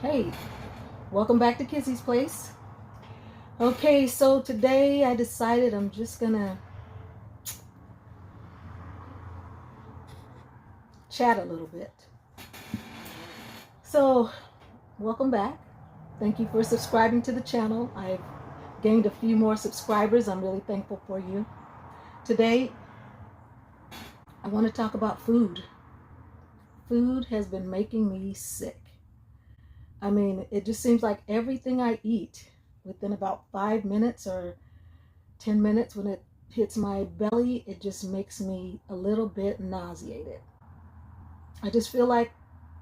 Hey, welcome back to Kizzy's Place. Okay, so today I decided I'm just gonna chat a little bit. So, welcome back. Thank you for subscribing to the channel. I've gained a few more subscribers. I'm really thankful for you. Today, I want to talk about food. Food has been making me sick. I mean, it just seems like everything I eat within about 5 minutes or 10 minutes when it hits my belly, it just makes me a little bit nauseated. I just feel like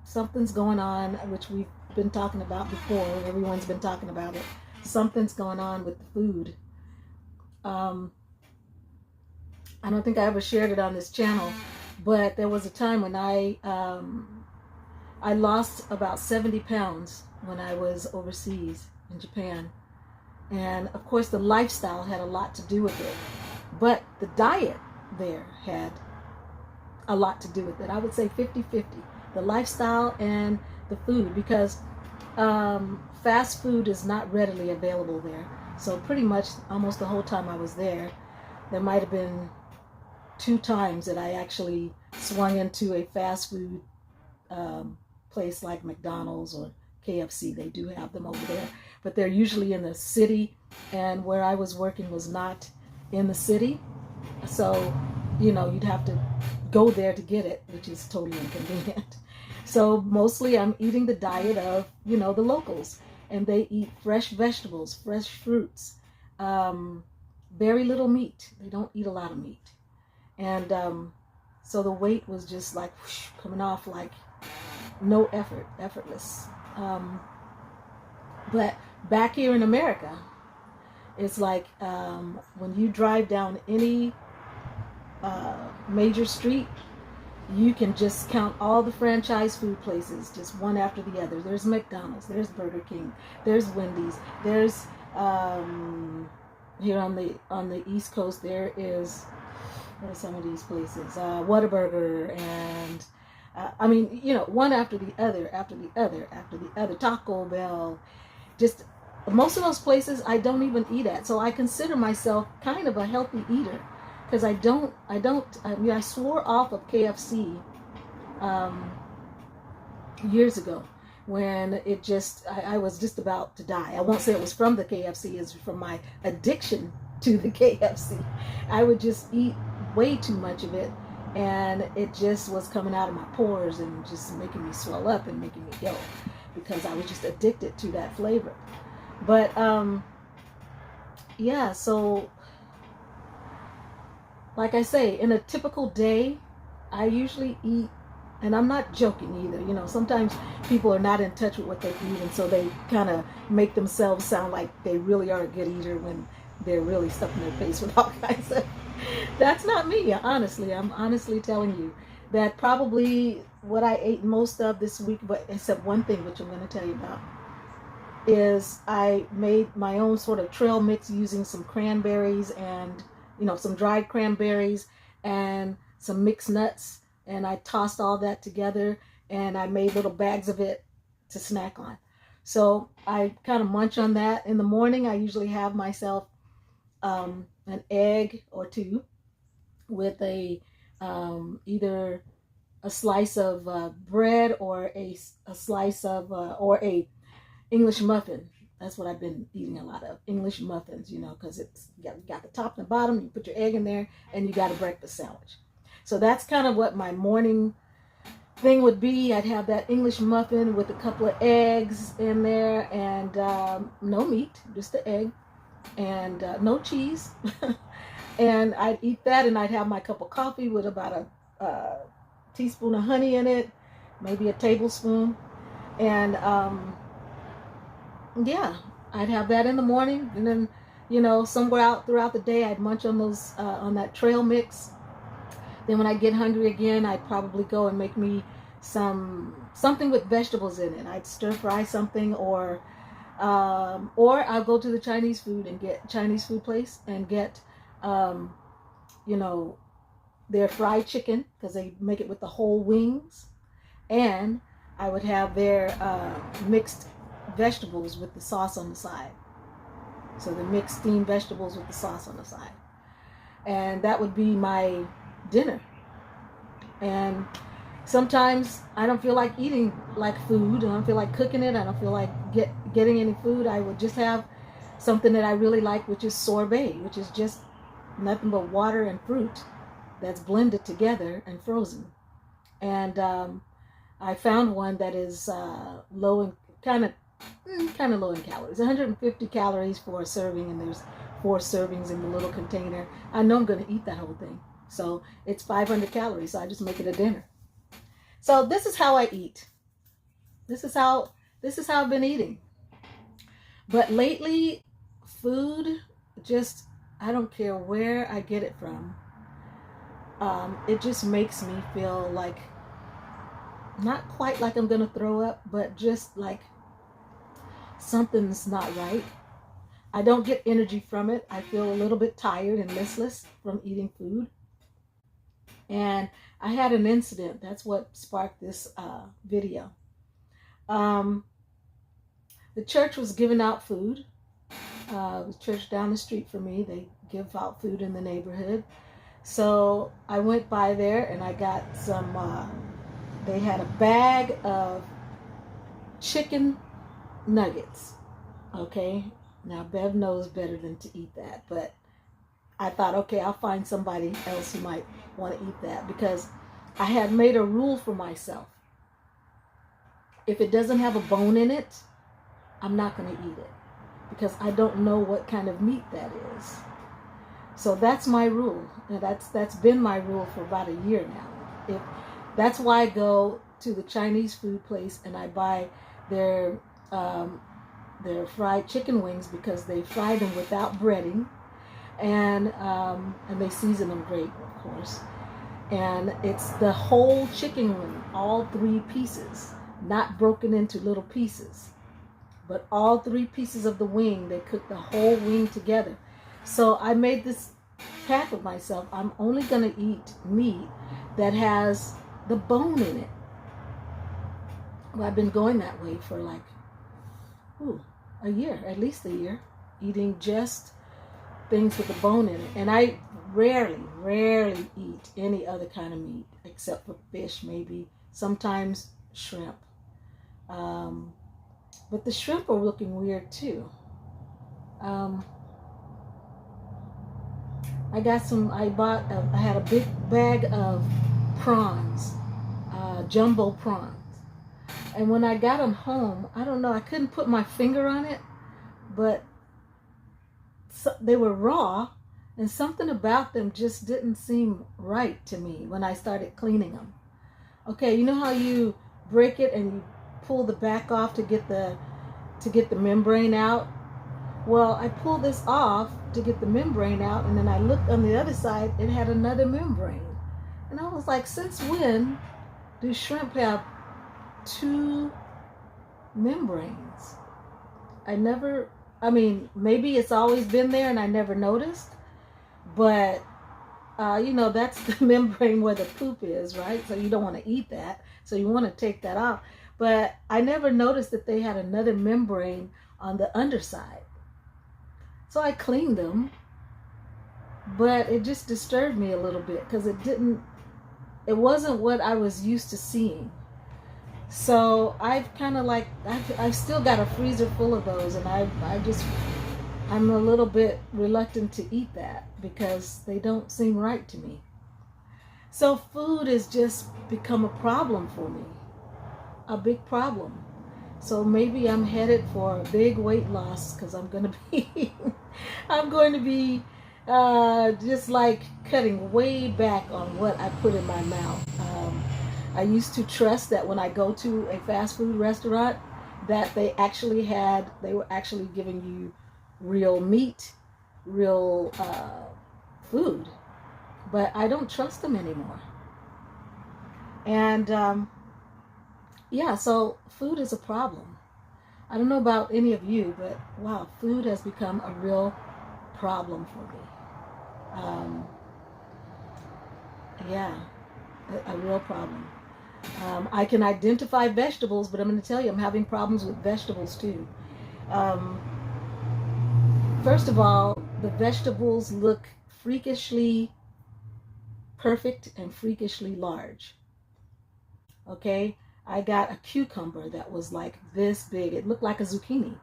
something's going on, which we've been talking about before. Everyone's been talking about it. Something's going on with the food. Um, I don't think I ever shared it on this channel, but there was a time when I lost about 70 pounds when I was overseas in Japan. And of course, the lifestyle had a lot to do with it. But the diet there had a lot to do with it. I would say 50-50. The lifestyle and the food, because fast food is not readily available there. So pretty much almost the whole time I was there might have been 2 times that I actually swung into a fast food place like McDonald's or KFC. They do have them over there, but they're usually in the city, and where I was working was not in the city. So, you'd have to go there to get it, which is totally inconvenient. So mostly I'm eating the diet of, the locals, and they eat fresh vegetables, fresh fruits, very little meat. They don't eat a lot of meat. And so the weight was just like whoosh, coming off like no effort, effortless. But back here in America, it's like when you drive down any major street, you can just count all the franchise food places, just one after the other. There's McDonald's, there's Burger King, there's Wendy's, there's here on the East Coast there is, what are some of these places? Whataburger, and I mean, one after the other, after the other, after the other. Taco Bell, just most of those places I don't even eat at. So I consider myself kind of a healthy eater, because I swore off of KFC years ago when I was just about to die. I won't say it was from the KFC, it's from my addiction to the KFC. I would just eat way too much of it, and it just was coming out of my pores and just making me swell up and making me ill, because I was just addicted to that flavor. But yeah, so like I say, in a typical day, I usually eat, and I'm not joking either. Sometimes people are not in touch with what they eat, and so they kind of make themselves sound like they really are a good eater when they're really stuffing their face with all kinds of. That's not me, honestly. I'm honestly telling you that probably what I ate most of this week, but except one thing, which I'm going to tell you about, is I made my own sort of trail mix using some cranberries and some dried cranberries and some mixed nuts, and I tossed all that together and I made little bags of it to snack on. So I kind of munch on that in the morning. I usually have myself an egg or two with either a slice of bread or a slice of or a English muffin. That's what I've been eating a lot of, English muffins, because it's got the top and the bottom. You put your egg in there, and you got a breakfast sandwich. So that's kind of what my morning thing would be. I'd have that English muffin with a couple of eggs in there, and no meat, just the egg, and no cheese. And I'd eat that, and I'd have my cup of coffee with about a teaspoon of honey in it, maybe a tablespoon, and yeah, I'd have that in the morning, and then somewhere out throughout the day I'd munch on those on that trail mix. Then when I get hungry again, I'd probably go and make me something with vegetables in it. I'd stir fry something, or I'll go to the Chinese food place and get their fried chicken, because they make it with the whole wings, and I would have their mixed vegetables with the sauce on the side. So the mixed steamed vegetables with the sauce on the side. And that would be my dinner. And sometimes I don't feel like eating like food. I don't feel like cooking it. I don't feel like getting any food. I would just have something that I really like, which is sorbet, which is just nothing but water and fruit that's blended together and frozen. And I found one that is low in kind of low in calories. 150 calories for a serving, and there's 4 servings in the little container. I know I'm going to eat that whole thing, so it's 500 calories. So I just make it a dinner. So this is how I eat. This is how I've been eating. But lately, food just, I don't care where I get it from. It just makes me feel like, not quite like I'm gonna throw up, but just like something's not right. I don't get energy from it. I feel a little bit tired and listless from eating food. And I had an incident. That's what sparked this video. The church was giving out food. The church down the street from me, they give out food in the neighborhood. So I went by there and I got some, they had a bag of chicken nuggets. Okay, now Bev knows better than to eat that, but I thought, okay, I'll find somebody else who might want to eat that, because I had made a rule for myself. If it doesn't have a bone in it, I'm not going to eat it, because I don't know what kind of meat that is. So that's my rule, and that's been my rule for about a year now. That's why I go to the Chinese food place and I buy their fried chicken wings, because they fry them without breading, and they season them great, of course. And it's the whole chicken wing, all 3 pieces, not broken into little pieces, but all 3 pieces of the wing. They cook the whole wing together. So I made this pact with myself. I'm only going to eat meat that has the bone in it. Well, I've been going that way for like a year, at least a year, eating just things with the bone in it. And I rarely eat any other kind of meat except for fish, maybe sometimes shrimp. But the shrimp are looking weird too. I had a big bag of prawns, jumbo prawns. And when I got them home, I don't know, I couldn't put my finger on it, but they were raw, and something about them just didn't seem right to me when I started cleaning them. Okay, you know how you break it and you pull the back off to get the membrane out? Well, I pulled this off to get the membrane out, and then I looked on the other side, it had another membrane. And I was like, since when do shrimp have 2 membranes? Maybe it's always been there and I never noticed, but that's the membrane where the poop is, right? So you don't want to eat that, so you want to take that off. But I never noticed that they had another membrane on the underside. So I cleaned them, but it just disturbed me a little bit, because it wasn't what I was used to seeing. So I've still got a freezer full of those, and I'm a little bit reluctant to eat that because they don't seem right to me. So food has just become a problem for me, a big problem. So maybe I'm headed for a big weight loss, because I'm going to be just like cutting way back on what I put in my mouth. I used to trust that when I go to a fast food restaurant, that they were actually giving you real meat, real food. But I don't trust them anymore. And so food is a problem. I don't know about any of you, but wow, food has become a real problem for me. A real problem. I can identify vegetables, but I'm going to tell you, I'm having problems with vegetables too. Um, First of all, the vegetables look freakishly perfect and freakishly large. Okay, I got a cucumber that was like this big. It looked like a zucchini,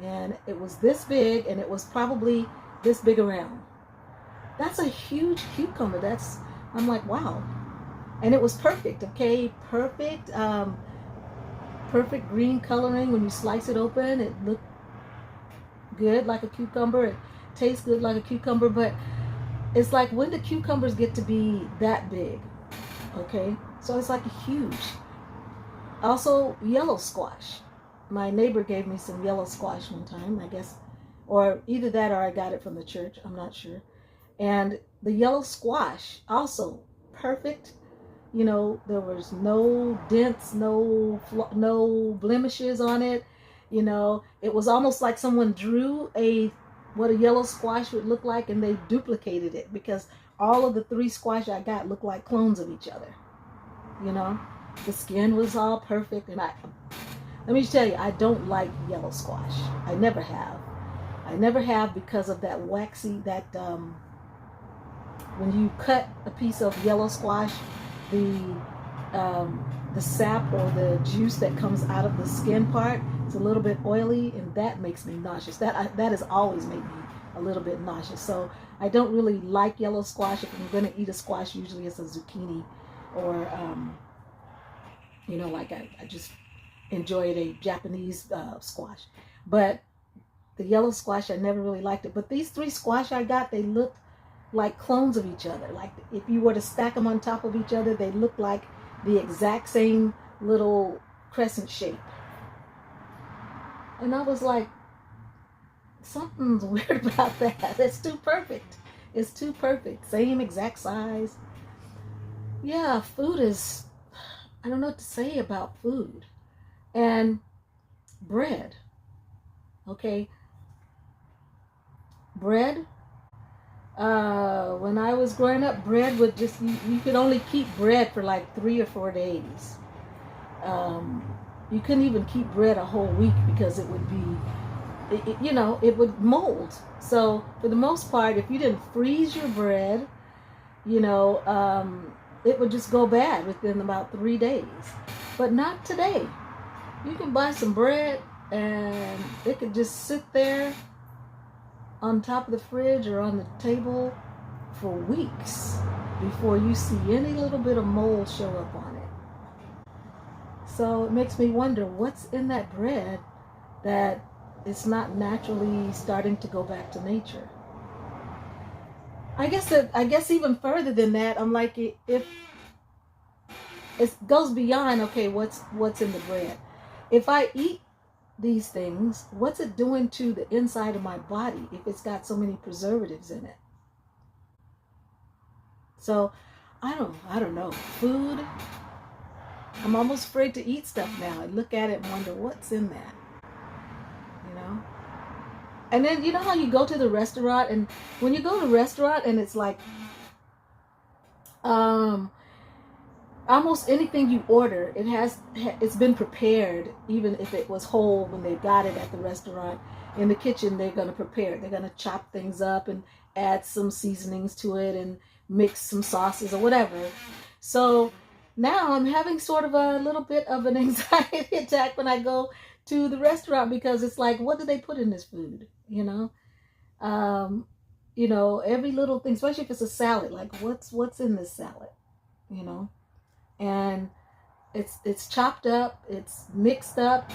and it was this big, and it was probably this big around. That's a huge cucumber. I'm like, wow. And it was perfect. Okay, perfect, perfect green coloring. When you slice it open, it looked good like a cucumber. It tastes good like a cucumber, but it's like, when do cucumbers get to be that big? Okay, so it's like huge. Also, yellow squash. My neighbor gave me some yellow squash one time, I guess, or either that or I got it from the church. I'm not sure. And the yellow squash also perfect. You know, there was no dents, no blemishes on it. You know, it was almost like someone drew what a yellow squash would look like, and they duplicated it, because all of the 3 squash I got looked like clones of each other. You know, the skin was all perfect, and let me just tell you, I don't like yellow squash. I never have. I never have, because of that waxy, when you cut a piece of yellow squash, the sap or the juice that comes out of the skin part, it's a little bit oily, and that makes me nauseous. That has always made me a little bit nauseous. So I don't really like yellow squash. If I'm going to eat a squash, usually it's a zucchini, or like I just enjoyed a Japanese squash. But the yellow squash, I never really liked it. But these 3 squash I got, they looked like clones of each other. Like, if you were to stack them on top of each other, they look like the exact same little crescent shape. And I was like, something's weird about that. It's too perfect. It's too perfect. Same exact size. Yeah, food is, I don't know what to say about food. And bread. Okay. Bread. When I was growing up, bread would just, you could only keep bread for like 3 or 4 days. You couldn't even keep bread a whole week, because it would be, it would mold. So for the most part, if you didn't freeze your bread, it would just go bad within about 3 days. But not today. You can buy some bread, and it could just sit there on top of the fridge or on the table for weeks before you see any little bit of mold show up on it. So it makes me wonder, what's in that bread that it's not naturally starting to go back to nature? I guess even further than that, I'm like, if it goes beyond, okay, what's in the bread? If I eat these things, what's it doing to the inside of my body if it's got so many preservatives in it? So I don't know. Food, I'm almost afraid to eat stuff now. I look at it and wonder, what's in that? And then, you know how you go to the restaurant, and when you go to the restaurant and it's like, almost anything you order, it's been prepared, even if it was whole when they got it at the restaurant. In the kitchen, they're going to prepare it. They're going to chop things up and add some seasonings to it and mix some sauces or whatever. So now I'm having sort of a little bit of an anxiety attack when I go to the restaurant, because it's like, what do they put in this food? Every little thing, especially if it's a salad, like what's in this salad, and it's chopped up, it's mixed up,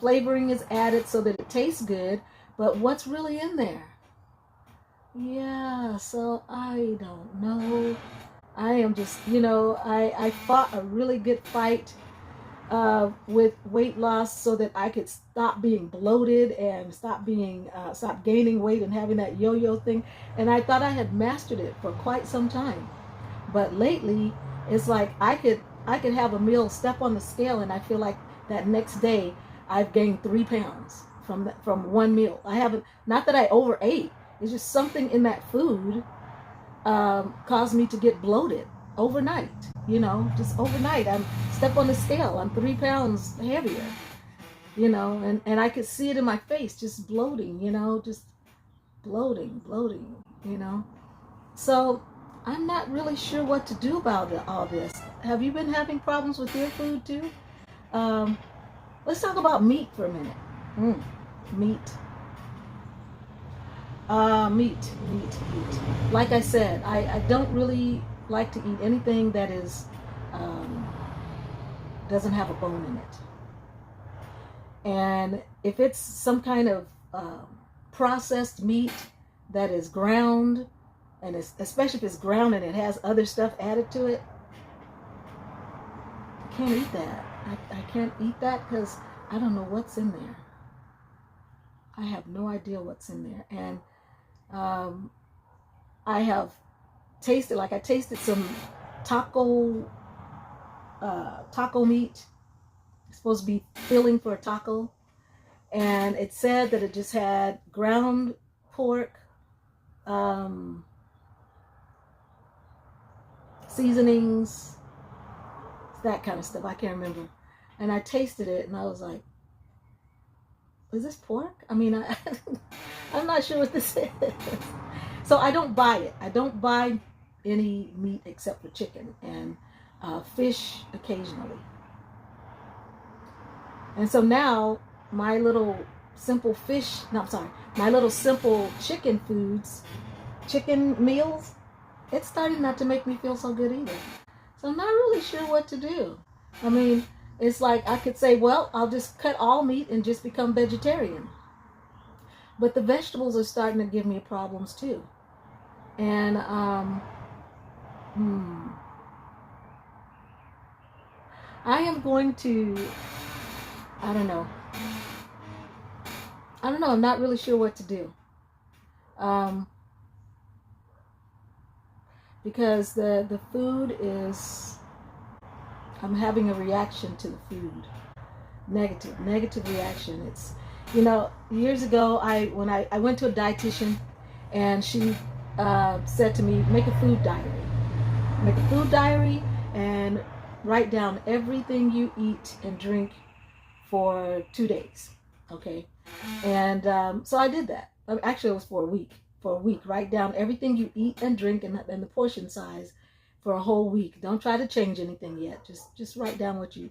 flavoring is added so that it tastes good, but what's really in there? Yeah, so I don't know. I am just, I fought a really good fight with weight loss so that I could stop being bloated and stop gaining weight and having that yo-yo thing. And I thought I had mastered it for quite some time. But lately, it's like I could have a meal, step on the scale, and I feel like that next day I've gained 3 pounds from one meal. I haven't, not that I overate. It's just something in that food caused me to get bloated overnight, just overnight. I'm step on the scale, I'm 3 pounds heavier, and I could see it in my face, just bloating, just bloating. So I'm not really sure what to do about all this. Have you been having problems with your food too? Um, let's talk about meat for a minute. Meat. Meat. Like I said, I don't really like to eat anything that is doesn't have a bone in it. And if it's some kind of processed meat that is ground, and especially if it's ground and it has other stuff added to it, I can't eat that. I can't eat that because I don't know what's in there. I have no idea what's in there. And I have tasted, I tasted some taco meat. It's supposed to be filling for a taco. And it said that it just had ground pork, seasonings, that kind of stuff. I can't remember. And I tasted it and I was like, is this pork? I mean, I'm not sure what this is. So I don't buy it. I don't buy any meat except for chicken and fish occasionally. And so now my little simple my little simple chicken meals, it's starting not to make me feel so good either. So I'm not really sure what to do. I mean, it's like I could say, well, I'll just cut all meat and just become vegetarian. But the vegetables are starting to give me problems too. And I am going to, I don't know. I'm not really sure what to do. Because the food is, I'm having a reaction to the food. Negative reaction. It's, years ago, when I went to a dietitian and she said to me, make a food diary. Make a food diary and write down everything you eat and drink for 2 days. Okay. And so I did that. Actually, it was for a week. Write down everything you eat and drink and the portion size for a whole week. Don't try to change anything yet. Just write down what you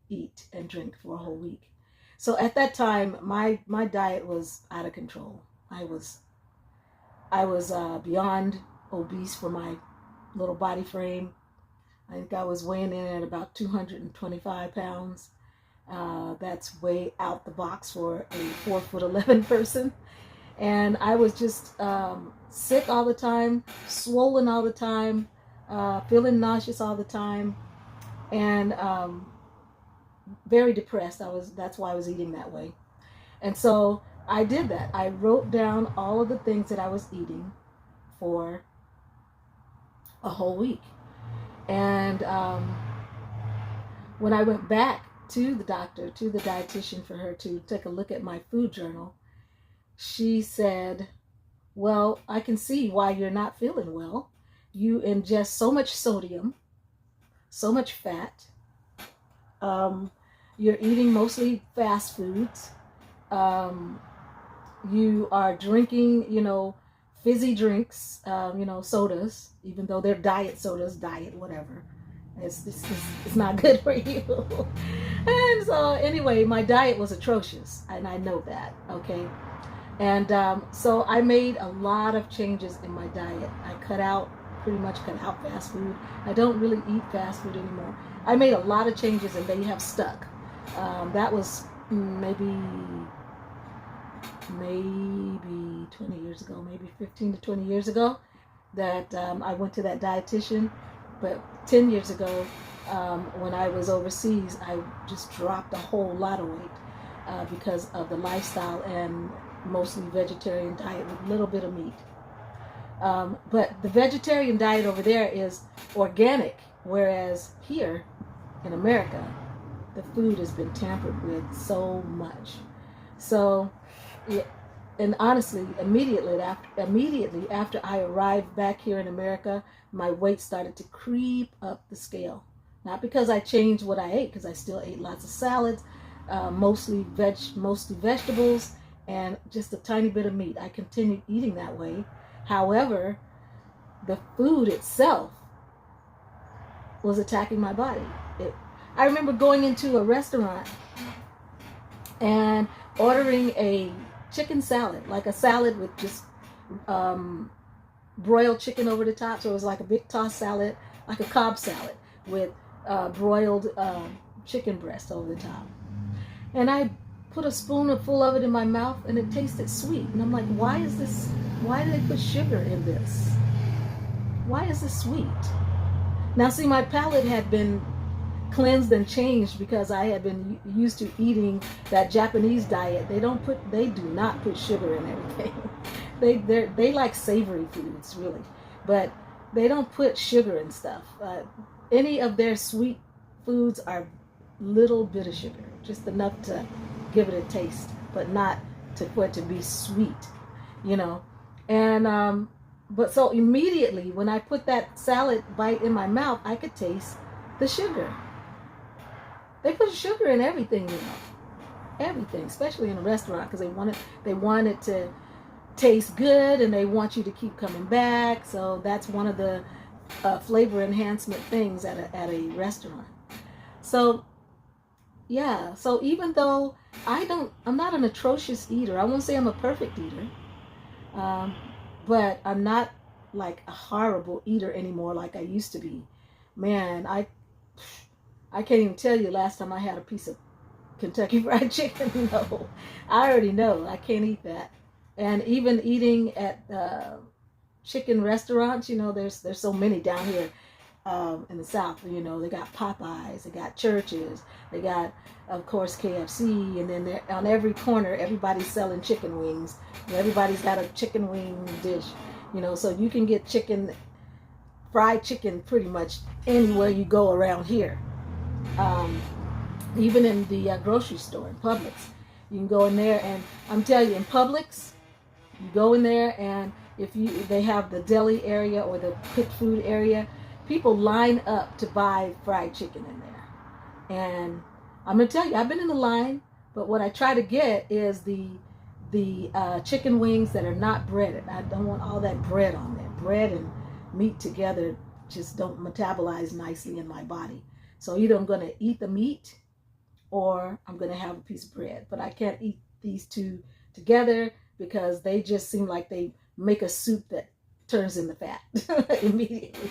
eat and drink for a whole week. So at that time, my diet was out of control. I was beyond obese for my little body frame. I think I was weighing in at about 225 pounds. That's way out the box for a 4'11" person. And I was just sick all the time, swollen all the time, feeling nauseous all the time, and very depressed. That's why I was eating that way. And so I did that. I wrote down all of the things that I was eating for a whole week. And when I went back to the doctor, to the dietitian, for her to take a look at my food journal, she said, well, I can see why you're not feeling well. You ingest so much sodium, so much fat. You're eating mostly fast foods. You are drinking, fizzy drinks, sodas, even though they're diet sodas, whatever. It's not good for you. And so anyway, my diet was atrocious, and I know that, okay? And so I made a lot of changes in my diet. I pretty much cut out fast food. I don't really eat fast food anymore. I made a lot of changes and they have stuck. That was maybe 20 years ago, maybe 15 to 20 years ago that I went to that dietitian. But 10 years ago, when I was overseas, I just dropped a whole lot of weight because of the lifestyle and mostly vegetarian diet with a little bit of meat. But the vegetarian diet over there is organic, whereas here in America, the food has been tampered with so much. So and honestly, immediately after I arrived back here in America, my weight started to creep up the scale. Not because I changed what I ate, because I still ate lots of salads, mostly vegetables, and just a tiny bit of meat. I continued eating that way. However, the food itself was attacking my body. I remember going into a restaurant and ordering a chicken salad, like a salad with just broiled chicken over the top. So it was like a big tossed salad, like a Cobb salad with broiled chicken breast over the top. And I put a spoonful of it in my mouth, and it tasted sweet. And I'm like, why do they put sugar in this? Why is this sweet? Now, see, my palate had been cleansed and changed because I had been used to eating that Japanese diet. They do not put sugar in everything. They like savory foods, really, but they don't put sugar in stuff. Any of their sweet foods are little bit of sugar, just enough to give it a taste, but not for it to be sweet, you know. And but so immediately when I put that salad bite in my mouth, I could taste the sugar. They put sugar in everything, you know, everything, especially in a restaurant, because they want it to taste good, and they want you to keep coming back. So that's one of the flavor enhancement things at a restaurant. So yeah, so even though I'm not an atrocious eater. I won't say I'm a perfect eater, but I'm not like a horrible eater anymore like I used to be. Man, I can't even tell you last time I had a piece of Kentucky Fried Chicken. No, I already know I can't eat that. And even eating at chicken restaurants, you know, there's so many down here in the South. You know, they got Popeyes, they got Church's, they got, of course, KFC, and then on every corner, everybody's selling chicken wings. Everybody's got a chicken wing dish, you know, so you can get fried chicken pretty much anywhere you go around here. Even in the grocery store, in Publix, you can go in there, and I'm telling you, in Publix, you go in there, and they have the deli area or the cooked food area, people line up to buy fried chicken in there. And I'm gonna tell you, I've been in the line, but what I try to get is the chicken wings that are not breaded. I don't want all that bread on there. Bread and meat together just don't metabolize nicely in my body. So either I'm going to eat the meat or I'm going to have a piece of bread. But I can't eat these two together because they just seem like they make a soup that turns into fat immediately.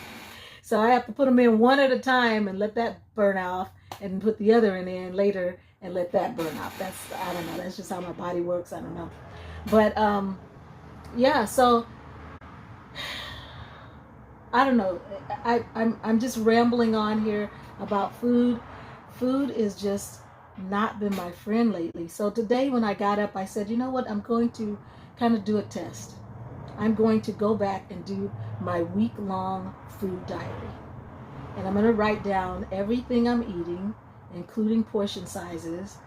So I have to put them in one at a time and let that burn off, and put the other in later and let that burn off. I don't know. That's just how my body works. I don't know. But yeah, so I don't know. I'm just rambling on here about food. Food is just not been my friend lately. So today when I got up, I said, you know what? I'm going to kind of do a test. I'm going to go back and do my week-long food diary. And I'm going to write down everything I'm eating, including portion sizes,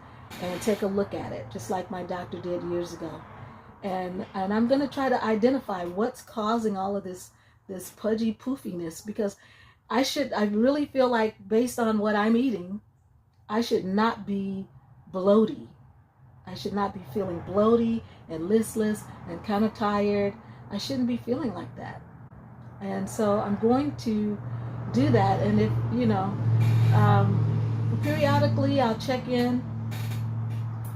and take a look at it, just like my doctor did years ago. And I'm going to try to identify what's causing all of this pudgy poofiness, because I really feel like, based on what I'm eating, I should not be bloaty. I should not be feeling bloaty and listless and kind of tired. I shouldn't be feeling like that. And so I'm going to do that. And if, you know, periodically I'll check in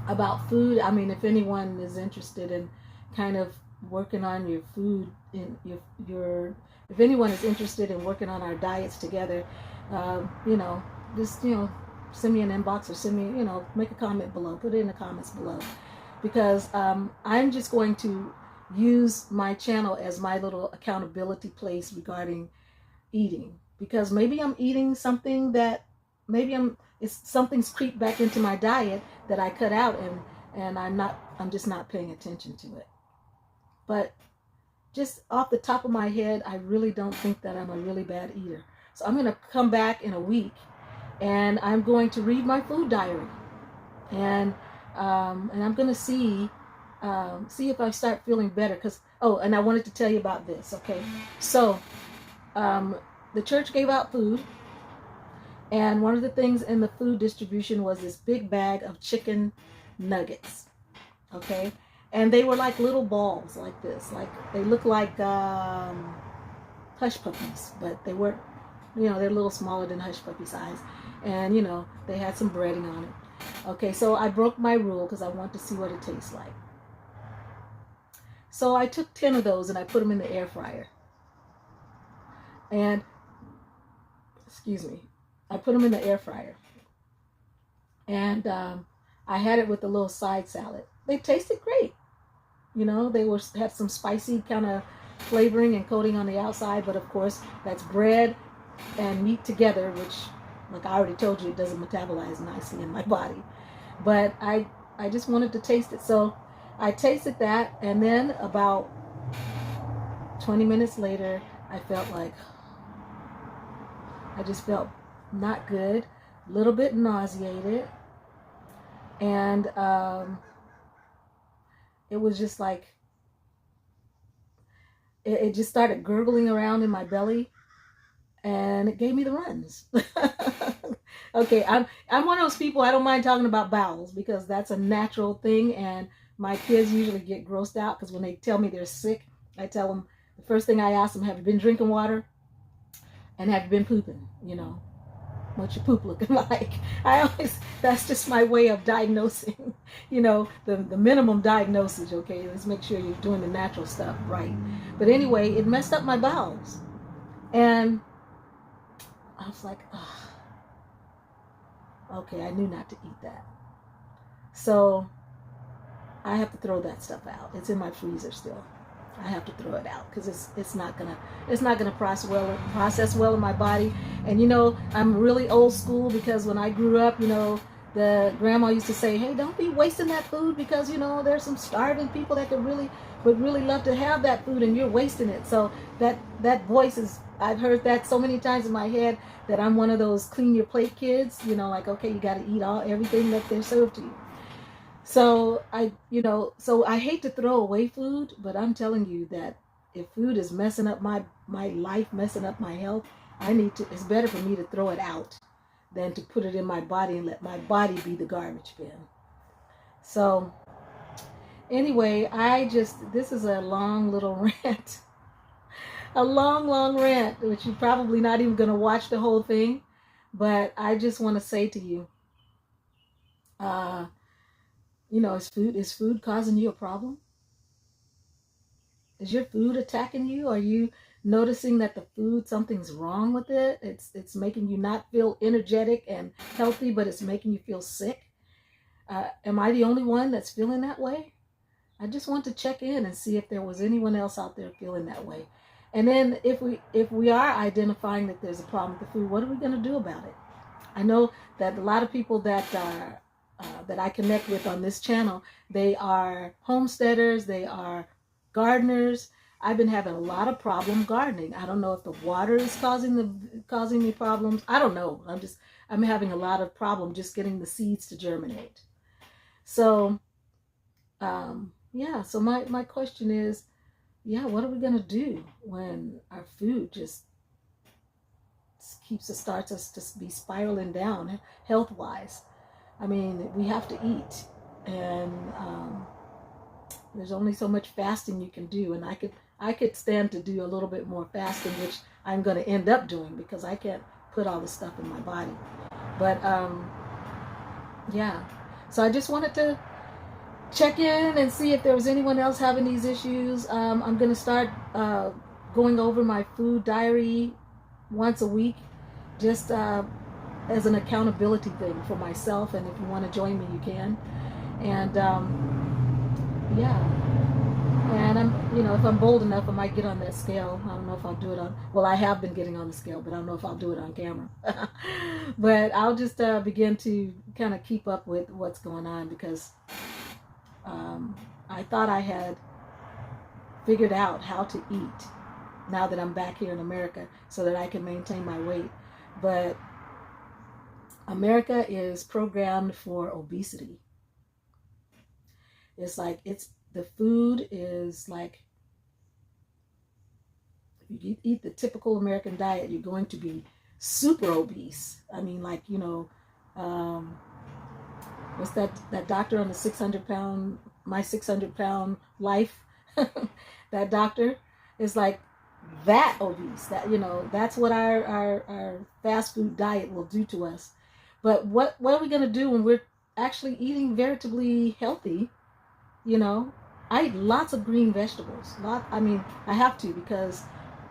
about food. I mean, if anyone is interested in kind of working on your food, if anyone is interested in working on our diets together, you know, just, you know, send me an inbox, or send me, you know, make a comment below, put it in the comments below, because I'm just going to use my channel as my little accountability place regarding eating, because maybe I'm eating something that something's creeped back into my diet that I cut out, and I'm just not paying attention to it. But just off the top of my head, I really don't think that I'm a really bad eater. So I'm going to come back in a week, and I'm going to read my food diary, and I'm going to see See if I start feeling better. Because, oh, and I wanted to tell you about this, okay? So, the church gave out food, and one of the things in the food distribution was this big bag of chicken nuggets, okay? And they were like little balls like this. Like, they look like hush puppies, but they weren't, they're a little smaller than hush puppy size. And, they had some breading on it. Okay, so I broke my rule because I want to see what it tastes like. So I took 10 of those and I put them in the air fryer. And, excuse me, I put them in the air fryer. And I had it with a little side salad. They tasted great. They had some spicy kind of flavoring and coating on the outside, but of course that's bread and meat together, which, like I already told you, it doesn't metabolize nicely in my body. But I just wanted to taste it. So I tasted that, and then about 20 minutes later, I just felt not good, a little bit nauseated, and it was just like, it just started gurgling around in my belly, and it gave me the runs. Okay, I'm one of those people, I don't mind talking about bowels because that's a natural thing, and my kids usually get grossed out because when they tell me they're sick, I tell them, the first thing I ask them, have you been drinking water? And have you been pooping? What's your poop looking like? That's just my way of diagnosing, the minimum diagnosis, okay? Let's make sure you're doing the natural stuff right. But anyway, it messed up my bowels. And I was like, oh, okay, I knew not to eat that. So I have to throw that stuff out. It's in my freezer still. I have to throw it out because it's not gonna process well in my body. And I'm really old school because when I grew up, the grandma used to say, hey, don't be wasting that food because there's some starving people that would really love to have that food and you're wasting it. So that voice I've heard that so many times in my head that I'm one of those clean your plate kids, like, okay, you got to eat everything that they're served to you. So I hate to throw away food, but I'm telling you that if food is messing up my life, messing up my health, it's better for me to throw it out than to put it in my body and let my body be the garbage bin. So anyway, this is a long little rant, a long rant, which you're probably not even going to watch the whole thing, but I just want to say to you, is food causing you a problem? Is your food attacking you? Are you noticing that the food, something's wrong with it? It's making you not feel energetic and healthy, but it's making you feel sick. Am I the only one that's feeling that way? I just want to check in and see if there was anyone else out there feeling that way. And then if we are identifying that there's a problem with the food, what are we going to do about it? I know that a lot of people that I connect with on this channel, they are homesteaders, they are gardeners. I've been having a lot of problem gardening. I don't know if the water is causing me problems. I don't know. I'm having a lot of problem just getting the seeds to germinate. So, so my question is, what are we going to do when our food just starts us to be spiraling down health-wise? I mean, we have to eat, and there's only so much fasting you can do, and I could stand to do a little bit more fasting, which I'm going to end up doing because I can't put all this stuff in my body. But so I just wanted to check in and see if there was anyone else having these issues. I'm going to start going over my food diary once a week, just as an accountability thing for myself. And if you want to join me, you can. And and I'm, if I'm bold enough, I might get on that scale. I don't know if I'll do it I have been getting on the scale, but I don't know if I'll do it on camera. But I'll just begin to kind of keep up with what's going on, because I thought I had figured out how to eat now that I'm back here in America so that I can maintain my weight. But America is programmed for obesity. It's like the food is like, if you eat the typical American diet, you're going to be super obese. I mean, like, um, what's that doctor on the 600-pound, my 600-pound life? That doctor is like that obese. That, that's what our fast food diet will do to us. But what are we going to do when we're actually eating veritably healthy? I eat lots of green vegetables. I mean, I have to, because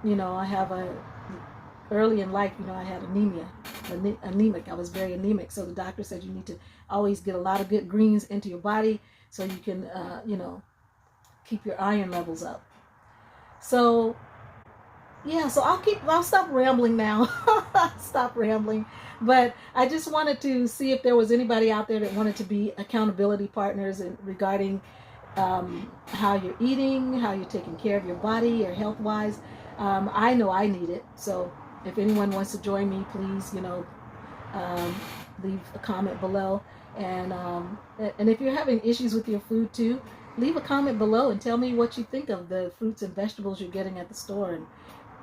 I have early in life, I had anemia, anemic. I was very anemic. So the doctor said you need to always get a lot of good greens into your body so you can, keep your iron levels up. So, yeah, so I'll stop rambling now. Stop rambling. But I just wanted to see if there was anybody out there that wanted to be accountability partners regarding how you're eating, how you're taking care of your body or health wise. I know I need it. So if anyone wants to join me, please, leave a comment below. And if you're having issues with your food too, leave a comment below and tell me what you think of the fruits and vegetables you're getting at the store.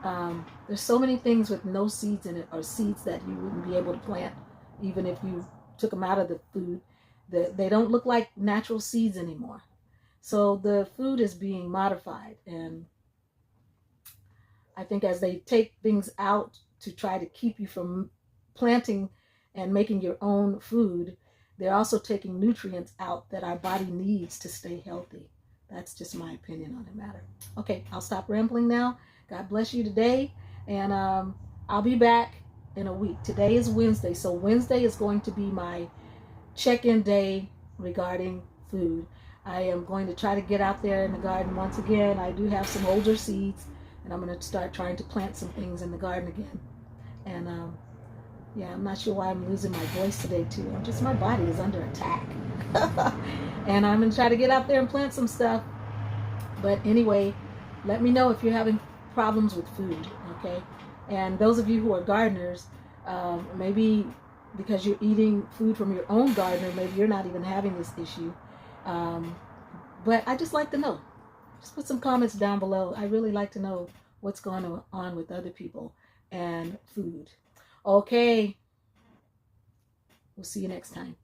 And there's so many things with no seeds in it, or seeds that you wouldn't be able to plant even if you took them out of the food. They don't look like natural seeds anymore. So the food is being modified, and I think as they take things out to try to keep you from planting and making your own food, they're also taking nutrients out that our body needs to stay healthy. That's just my opinion on the matter. Okay, I'll stop rambling now. God bless you today, and I'll be back in a week. Today is Wednesday, so Wednesday is going to be my check-in day regarding food. I am going to try to get out there in the garden once again. I do have some older seeds, and I'm going to start trying to plant some things in the garden again. And yeah, I'm not sure why I'm losing my voice today too. My body is under attack. And I'm going to try to get out there and plant some stuff. But anyway, let me know if you're having problems with food, okay? And those of you who are gardeners, maybe because you're eating food from your own gardener, maybe you're not even having this issue. But I just like to know. Just put some comments down below. I really like to know what's going on with other people and food. Okay. We'll see you next time.